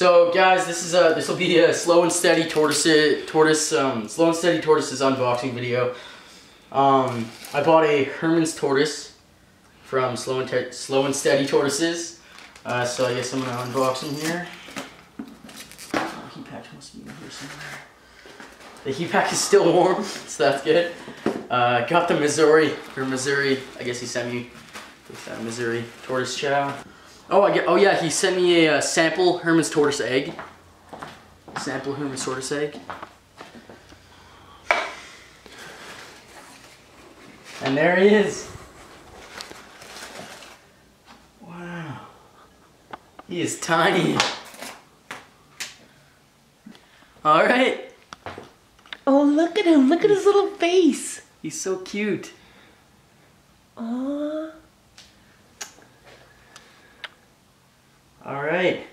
So guys, this will be a slow and steady tortoises unboxing video. I bought a Hermanns Tortoise from Slow and Steady Tortoises. So I guess I'm gonna unbox him here. Oh, heat pack must be in here somewhere. The heat pack is still warm, so that's good. Got the Missouri. I guess he sent me with that Missouri tortoise chow. Oh yeah, he sent me a sample Hermanns Tortoise egg. Sample Hermanns Tortoise egg. And there he is. Wow. He is tiny. Alright. Oh, look at him. Look at his little face. He's so cute. Aww. Alright.